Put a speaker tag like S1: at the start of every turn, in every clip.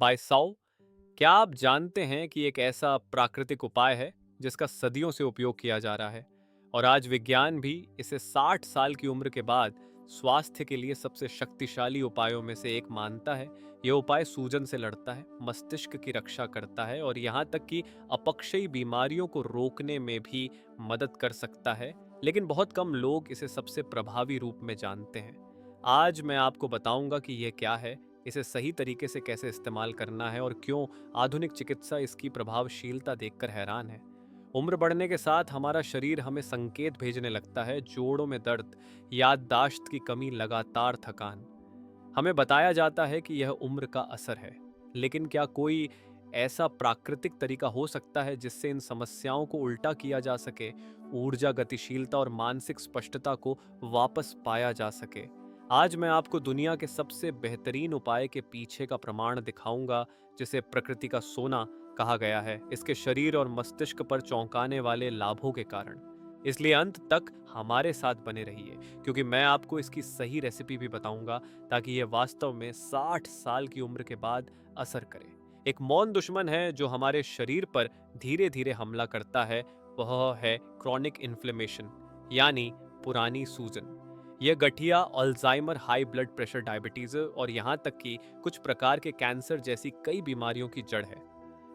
S1: Bye साउ। क्या आप जानते हैं कि एक ऐसा प्राकृतिक उपाय है जिसका सदियों से उपयोग किया जा रहा है और आज विज्ञान भी इसे 60 साल की उम्र के बाद स्वास्थ्य के लिए सबसे शक्तिशाली उपायों में से एक मानता है। यह उपाय सूजन से लड़ता है, मस्तिष्क की रक्षा करता है और यहाँ तक कि अपक्षयी बीमारियों को रोकने में भी मदद कर सकता है। लेकिन बहुत कम लोग इसे सबसे प्रभावी रूप में जानते हैं। आज मैं आपको बताऊंगा कि यह क्या है, इसे सही तरीके से कैसे इस्तेमाल करना है और क्यों आधुनिक चिकित्सा इसकी प्रभावशीलता देखकर हैरान है। उम्र बढ़ने के साथ हमारा शरीर हमें संकेत भेजने लगता है, जोड़ों में दर्द, याददाश्त की कमी, लगातार थकान। हमें बताया जाता है कि यह उम्र का असर है। लेकिन क्या कोई ऐसा प्राकृतिक तरीका हो सकता है जिससे इन समस्याओं को उल्टा किया जा सके, ऊर्जा, गतिशीलता और मानसिक स्पष्टता को वापस पाया जा सके? आज मैं आपको दुनिया के सबसे बेहतरीन उपाय के पीछे का प्रमाण दिखाऊंगा, जिसे प्रकृति का सोना कहा गया है, इसके शरीर और मस्तिष्क पर चौंकाने वाले लाभों के कारण। इसलिए अंत तक हमारे साथ बने रहिए, क्योंकि मैं आपको इसकी सही रेसिपी भी बताऊंगा ताकि यह वास्तव में 60 साल की उम्र के बाद असर करे। एक मौन दुश्मन है जो हमारे शरीर पर धीरे धीरे हमला करता है, वह है क्रॉनिक इन्फ्लेमेशन, यानी पुरानी सूजन। यह गठिया, Alzheimer, high blood pressure, diabetes और यहाँ तक कि कुछ प्रकार के कैंसर जैसी कई बीमारियों की जड़ है।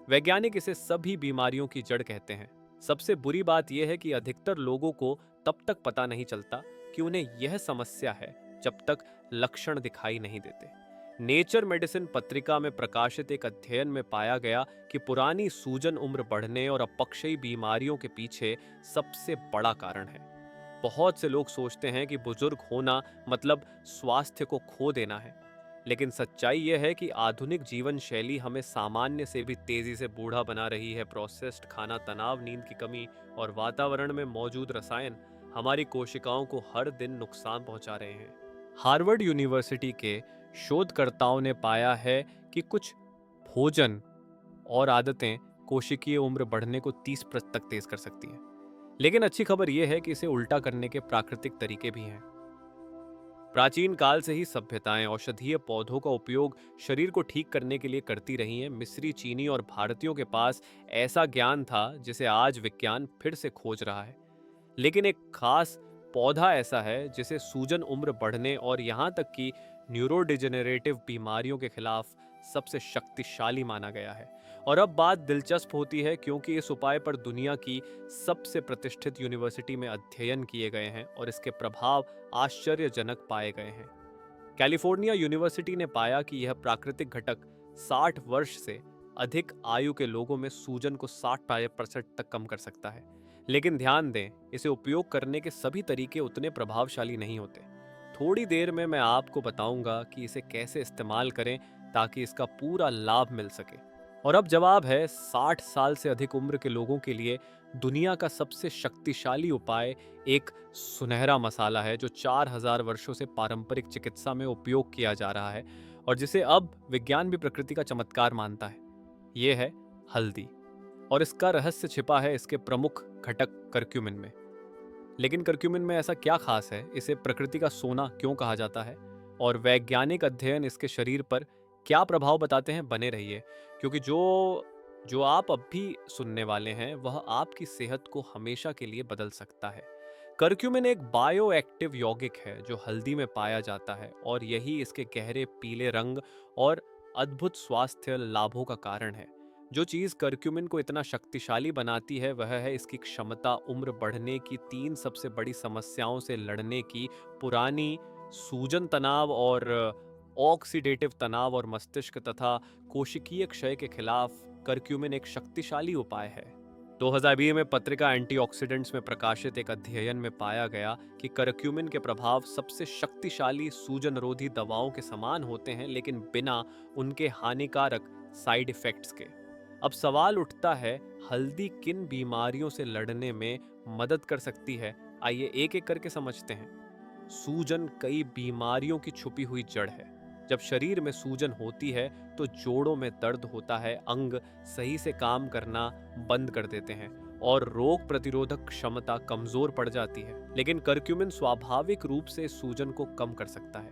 S1: वैज्ञानिक इसे सभी बीमारियों की जड़ कहते हैं। सबसे बुरी बात यह है कि अधिकतर लोगों को तब तक पता नहीं चलता कि उन्हें यह समस्या है जब तक लक्षण दिखाई नहीं देते। नेचर मेडिसिन पत्रिका में प्रकाशित एक अध्ययन में पाया गया कि पुरानी सूजन उम्र बढ़ने और अपक्षयी बीमारियों के पीछे सबसे बड़ा कारण है। बहुत से लोग सोचते हैं कि बुजुर्ग होना मतलब स्वास्थ्य को खो देना है, लेकिन सच्चाई यह है कि आधुनिक जीवन शैली हमें सामान्य से भी तेजी से बूढ़ा बना रही है। प्रोसेस्ड खाना, तनाव, नींद की कमी और वातावरण में मौजूद रसायन हमारी कोशिकाओं को हर दिन नुकसान पहुंचा रहे हैं। हार्वर्ड यूनिवर्सिटी के शोधकर्ताओं ने पाया है कि कुछ भोजन और आदतें कोशिकीय उम्र बढ़ने को 30% तक तेज कर सकती हैं। लेकिन अच्छी खबर यह है कि इसे उल्टा करने के प्राकृतिक तरीके भी हैं। प्राचीन काल से ही सभ्यताएं औषधीय पौधों का उपयोग शरीर को ठीक करने के लिए करती रही हैं। मिस्री, चीनी और भारतीयों के पास ऐसा ज्ञान था जिसे आज विज्ञान फिर से खोज रहा है। लेकिन एक खास पौधा ऐसा है जिसे सूजन, उम्र बढ़ने और यहाँ तक कि न्यूरोडिजेनरेटिव बीमारियों के खिलाफ सबसे शक्तिशाली माना गया है। और अब बात दिलचस्प होती है, क्योंकि इस उपाय पर दुनिया की सबसे प्रतिष्ठित यूनिवर्सिटी में अध्ययन किए गए हैं और इसके प्रभाव आश्चर्यजनक पाए गए हैं। कैलिफोर्निया यूनिवर्सिटी ने पाया कि यह प्राकृतिक घटक 60 वर्ष से अधिक आयु के लोगों में सूजन को 60% तक कम कर सकता है। लेकिन ध्यान दें, इसे उपयोग करने के सभी तरीके उतने प्रभावशाली नहीं होते। थोड़ी देर में मैं आपको बताऊंगा कि इसे कैसे इस्तेमाल करें ताकि इसका पूरा लाभ मिल सके। और अब जवाब है, 60 साल से अधिक उम्र के लोगों के लिए दुनिया का सबसे शक्तिशाली उपाय एक सुनहरा मसाला है जो 4000 वर्षों से पारंपरिक चिकित्सा में उपयोग किया जा रहा है और जिसे अब विज्ञान भी प्रकृति का चमत्कार मानता है। यह है हल्दी। और इसका रहस्य छिपा है इसके प्रमुख घटक करक्यूमिन में। लेकिन करक्यूमिन में ऐसा क्या खास है, इसे प्रकृति का सोना क्यों कहा जाता है और वैज्ञानिक अध्ययन इसके शरीर पर क्या प्रभाव बताते हैं? बने रहिए, क्योंकि जो जो आप अब भी सुनने वाले हैं वह आपकी सेहत को हमेशा के लिए बदल सकता है। करक्यूमिन एक बायो एक्टिव यौगिक है जो हल्दी में पाया जाता है और यही इसके गहरे पीले रंग और अद्भुत स्वास्थ्य लाभों का कारण है। जो चीज करक्यूमिन को इतना शक्तिशाली बनाती है वह है इसकी क्षमता उम्र बढ़ने की 3 सबसे बड़ी समस्याओं से लड़ने की। पुरानी सूजन, तनाव और ऑक्सीडेटिव तनाव और मस्तिष्क तथा कोशिकीय क्षय के खिलाफ करक्यूमिन एक शक्तिशाली उपाय है। 2020 में पत्रिका एंटीऑक्सीडेंट्स में प्रकाशित एक अध्ययन में पाया गया कि करक्यूमिन के प्रभाव सबसे शक्तिशाली सूजनरोधी दवाओं के समान होते हैं, लेकिन बिना उनके हानिकारक साइड इफेक्ट्स के। अब सवाल उठता है, हल्दी किन बीमारियों से लड़ने में मदद कर सकती है? आइए एक एक करके समझते हैं। सूजन कई बीमारियों की छुपी हुई जड़ है। जब शरीर में सूजन होती है तो जोड़ों में दर्द होता है, अंग सही से काम करना बंद कर देते हैं और रोग प्रतिरोधक क्षमता कमजोर पड़ जाती है। लेकिन करक्यूमिन स्वाभाविक रूप से सूजन को कम कर सकता है।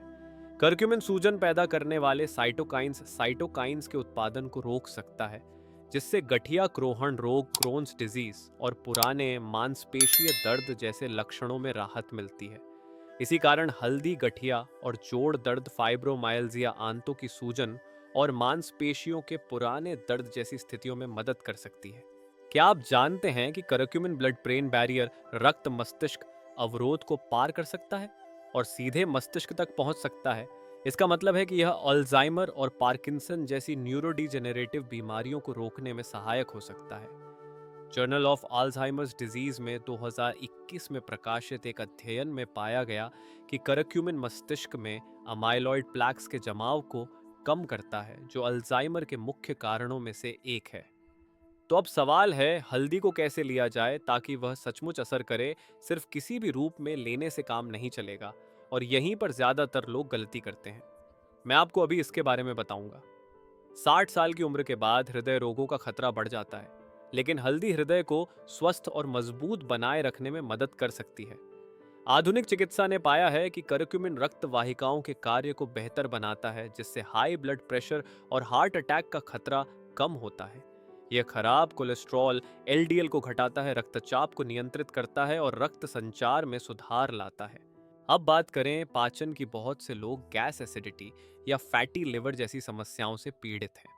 S1: करक्यूमिन सूजन पैदा करने वाले साइटोकाइंस के उत्पादन को रोक सकता है, जिससे गठिया क्रोहण रोग, क्रोन्स डिजीज और पुराने मांसपेशीय दर्द जैसे लक्षणों में राहत मिलती है। इसी कारण हल्दी गठिया और जोड़ दर्द, फाइब्रोमाइल्जिया, आंतों की सूजन और मांसपेशियों के पुराने दर्द जैसी स्थितियों में मदद कर सकती है। क्या आप जानते हैं कि करक्यूमिन ब्लड ब्रेन बैरियर, रक्त मस्तिष्क अवरोध को पार कर सकता है और सीधे मस्तिष्क तक पहुंच सकता है? इसका मतलब है कि यह अल्जाइमर और पार्किंसन जैसी न्यूरोडिजेनरेटिव बीमारियों को रोकने में सहायक हो सकता है। जर्नल ऑफ अल्जाइमर्स डिजीज में 2021 में प्रकाशित एक अध्ययन में पाया गया कि करक्यूमिन मस्तिष्क में अमाइलॉइड प्लैक्स के जमाव को कम करता है, जो अल्जाइमर के मुख्य कारणों में से एक है। तो अब सवाल है, हल्दी को कैसे लिया जाए ताकि वह सचमुच असर करे? सिर्फ किसी भी रूप में लेने से काम नहीं चलेगा, और यहीं पर ज्यादातर लोग गलती करते हैं। मैं आपको अभी इसके बारे में बताऊंगा। 60 साल की उम्र के बाद हृदय रोगों का खतरा बढ़ जाता है, लेकिन हल्दी हृदय को स्वस्थ और मजबूत बनाए रखने में मदद कर सकती है। आधुनिक चिकित्सा ने पाया है कि करक्यूमिन रक्त वाहिकाओं के कार्य को बेहतर बनाता है, जिससे हाई ब्लड प्रेशर और हार्ट अटैक का खतरा कम होता है। यह खराब कोलेस्ट्रॉल एलडीएल को घटाता है, रक्तचाप को नियंत्रित करता है और रक्त संचार में सुधार लाता है। अब बात करें पाचन की। बहुत से लोग गैस एसिडिटी या फैटी लिवर जैसी समस्याओं से पीड़ित हैं।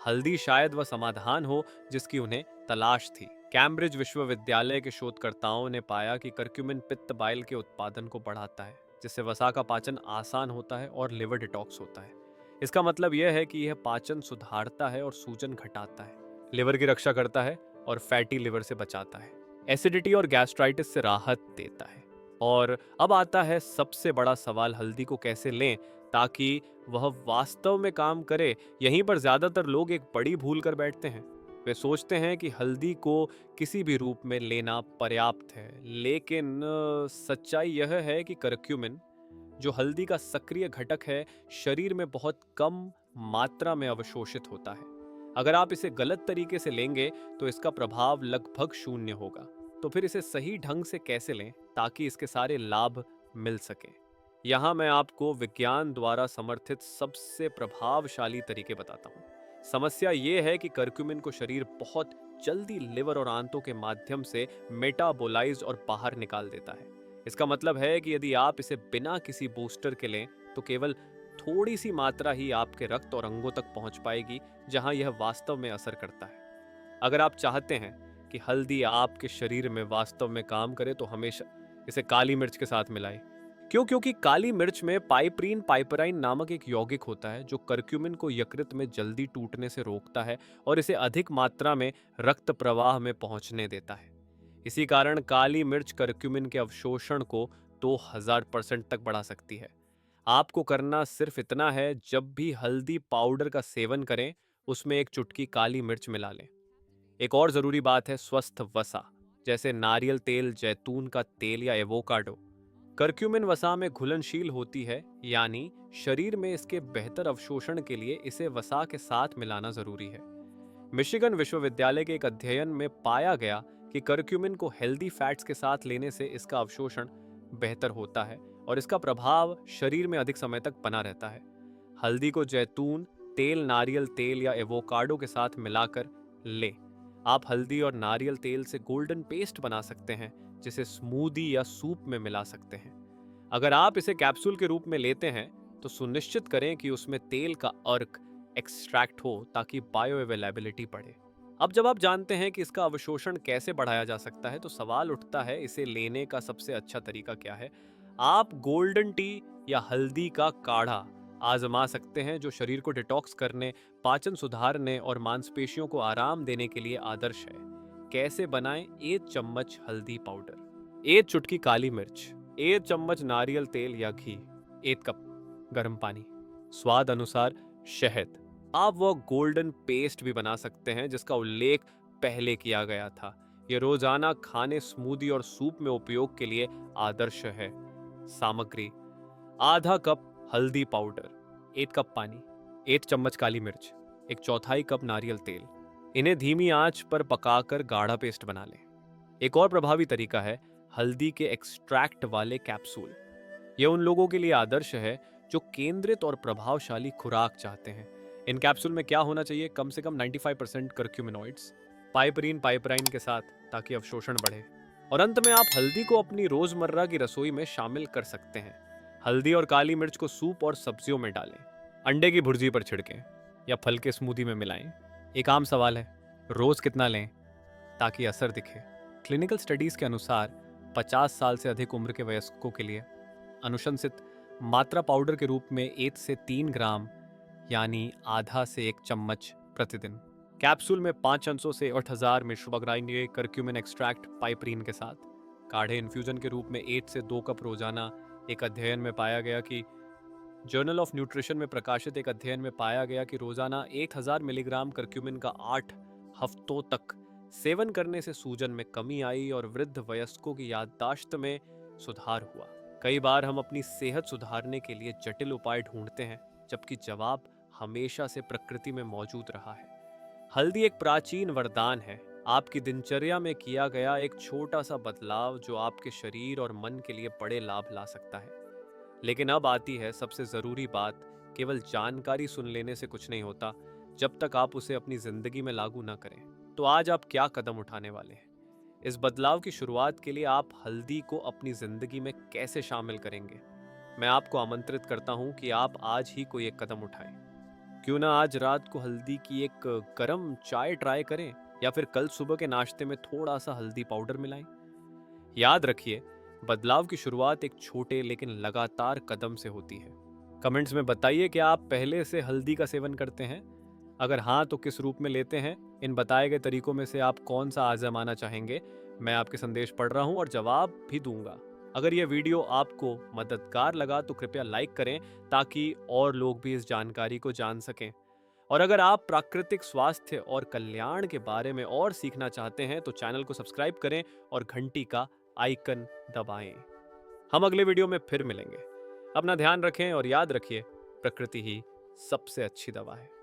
S1: हल्दी शायद वह समाधान हो जिसकी उन्हें तलाश थी। कैम्ब्रिज विश्वविद्यालय के शोधकर्ताओं ने पाया कि करक्यूमिन पित्त बाइल के उत्पादन को बढ़ाता है, जिससे वसा का पाचन आसान होता है और लिवर डिटॉक्स होता है। इसका मतलब यह है कि यह पाचन सुधारता है और सूजन घटाता है, लिवर की रक्षा करता है और फैटी लिवर से बचाता है, एसिडिटी और गैस्ट्राइटिस से राहत देता है। और अब आता है सबसे बड़ा सवाल, हल्दी को कैसे लें ताकि वह वास्तव में काम करे? यहीं पर ज्यादातर लोग एक बड़ी भूल कर बैठते हैं। वे सोचते हैं कि हल्दी को किसी भी रूप में लेना पर्याप्त है, लेकिन सच्चाई यह है कि करक्यूमिन, जो हल्दी का सक्रिय घटक है, शरीर में बहुत कम मात्रा में अवशोषित होता है। अगर आप इसे गलत तरीके से लेंगे तो इसका प्रभाव लगभग शून्य होगा। तो फिर इसे सही ढंग से कैसे लें ताकि इसके सारे लाभ मिल सके? यहाँ मैं आपको विज्ञान द्वारा समर्थित सबसे प्रभावशाली तरीके बताता हूँ। समस्या ये है कि करक्यूमिन को शरीर बहुत जल्दी लिवर और आंतों के माध्यम से मेटाबोलाइज और बाहर निकाल देता है। इसका मतलब है कि यदि आप इसे बिना किसी बूस्टर के लें तो केवल थोड़ी सी मात्रा ही आपके रक्त और अंगों तक पहुंच पाएगी, जहां यह वास्तव में असर करता है। अगर आप चाहते हैं कि हल्दी आपके शरीर में वास्तव में काम करे तो हमेशा इसे काली मिर्च के साथ मिलाएं। क्योंकि काली मिर्च में पाइपरीन पाइपराइन नामक एक यौगिक होता है जो करक्यूमिन को यकृत में जल्दी टूटने से रोकता है और इसे अधिक मात्रा में रक्त प्रवाह में पहुंचने देता है। इसी कारण काली मिर्च करक्यूमिन के अवशोषण को 2000% तक बढ़ा सकती है। आपको करना सिर्फ इतना है, जब भी हल्दी पाउडर का सेवन करें उसमें एक चुटकी काली मिर्च मिला लें। एक और जरूरी बात है स्वस्थ वसा, जैसे नारियल तेल, जैतून का तेल या एवोकाडो। करक्यूमिन वसा में घुलनशील होती है, यानी शरीर में इसके बेहतर अवशोषण के लिए इसे वसा के साथ मिलाना जरूरी है। मिशिगन विश्वविद्यालय के एक अध्ययन में पाया गया कि करक्यूमिन को हेल्दी फैट्स के साथ लेने से इसका अवशोषण बेहतर होता है और इसका प्रभाव शरीर में अधिक समय तक बना रहता है। हल्दी को जैतून तेल, नारियल तेल या एवोकाडो के साथ मिलाकर ले। आप हल्दी और नारियल तेल से गोल्डन पेस्ट बना सकते हैं, जिसे स्मूदी या सूप में मिला सकते हैं। अगर आप इसे कैप्सूल के रूप में लेते हैं तो सुनिश्चित करें कि उसमें तेल का अर्क एक्सट्रैक्ट हो ताकि बायो अवेलेबिलिटी बढ़े। अब जब आप जानते हैं कि इसका अवशोषण कैसे बढ़ाया जा सकता है तो सवाल उठता है, इसे लेने का सबसे अच्छा तरीका क्या है? आप गोल्डन टी या हल्दी का काढ़ा आजमा सकते हैं, जो शरीर को डिटॉक्स करने, पाचन सुधारने और मांसपेशियों को आराम देने के लिए आदर्श है। कैसे बनाएं? 1 चम्मच हल्दी पाउडर, 1 चुटकी काली मिर्च, 1 चम्मच नारियल तेल या घी, 1 कप गर्म पानी, स्वाद अनुसार शहद। आप वो गोल्डन पेस्ट भी बना सकते हैं जिसका उल्लेख पहले किया गया था। ये रोजाना खाने, स्मूदी और सूप में उपयोग के लिए आदर्श है। सामग्री: आधा कप हल्दी पाउडर, 1 कप पानी, 1 चम्मच काली मिर्च, 1/4 कप नारियल तेल। इन्हें धीमी आंच पर पकाकर गाढ़ा पेस्ट बना लें। एक और प्रभावी तरीका है हल्दी के एक्सट्रैक्ट वाले कैप्सूल। यह उन लोगों के लिए आदर्श है जो केंद्रित और प्रभावशाली खुराक चाहते हैं। इन कैप्सूल में क्या होना चाहिए? कम से कम 95% कर्क्यूमिनॉइड्स, पाइपरीन पाइपराइन के साथ, ताकि अवशोषण बढ़े। और अंत में आप हल्दी को अपनी रोजमर्रा की रसोई में शामिल कर सकते हैं। हल्दी और काली मिर्च को सूप और सब्जियों में डालें, अंडे की भुर्जी पर छिड़कें या फल के स्मूदी में मिलाएं। एक आम सवाल है, रोज कितना लें ताकि असर दिखे? क्लिनिकल स्टडीज के अनुसार 50 साल से अधिक उम्र के वयस्कों के लिए अनुशंसित मात्रा पाउडर के रूप में 1 से 3 ग्राम, यानी आधा से 1 चम्मच प्रतिदिन। कैप्सूल में 5 अंशों से 8000 मिश्र करक्यूमिन एक्सट्रैक्ट पाइपरीन के साथ काढ़े इन्फ्यूजन के रूप में 1 से 2 कप रोजाना। एक अध्ययन में पाया गया कि जर्नल ऑफ न्यूट्रिशन में प्रकाशित एक अध्ययन में पाया गया कि रोजाना 1000 मिलीग्राम करक्यूमिन का 8 हफ्तों तक सेवन करने से सूजन में कमी आई और वृद्ध वयस्कों की याददाश्त में सुधार हुआ। कई बार हम अपनी सेहत सुधारने के लिए जटिल उपाय ढूंढते हैं, जबकि जवाब हमेशा से प्रकृति में मौजूद रहा है। हल्दी एक प्राचीन वरदान है। आपकी दिनचर्या में किया गया एक छोटा सा बदलाव जो आपके शरीर और मन के लिए बड़े लाभ ला सकता है। लेकिन अब आती है सबसे जरूरी बात, केवल जानकारी सुन लेने से कुछ नहीं होता जब तक आप उसे अपनी जिंदगी में लागू ना करें। तो आज आप क्या कदम उठाने वाले हैं? इस बदलाव की शुरुआत के लिए आप हल्दी को अपनी जिंदगी में कैसे शामिल करेंगे? मैं आपको आमंत्रित करता हूं कि आप आज ही कोई एक कदम उठाएं। क्यों ना आज रात को हल्दी की एक गरम चाय ट्राई करें, या फिर कल सुबह के नाश्ते में थोड़ा सा हल्दी पाउडर मिलाएं। याद रखिए, बदलाव की शुरुआत एक छोटे लेकिन लगातार कदम से होती है। कमेंट्स में बताइए कि आप पहले से हल्दी का सेवन करते हैं। अगर हाँ, तो किस रूप में लेते हैं? इन बताए गए तरीकों में से आप कौन सा आजमाना चाहेंगे? मैं आपके संदेश पढ़ रहा हूं और जवाब भी दूंगा। अगर यह वीडियो आपको मददगार लगा तो कृपया लाइक करें, ताकि और लोग भी इस जानकारी को जान सकें। और अगर आप प्राकृतिक स्वास्थ्य और कल्याण के बारे में और सीखना चाहते हैं तो चैनल को सब्सक्राइब करें और घंटी का आइकन दबाएं। हम अगले वीडियो में फिर मिलेंगे। अपना ध्यान रखें और याद रखिए, प्रकृति ही सबसे अच्छी दवा है।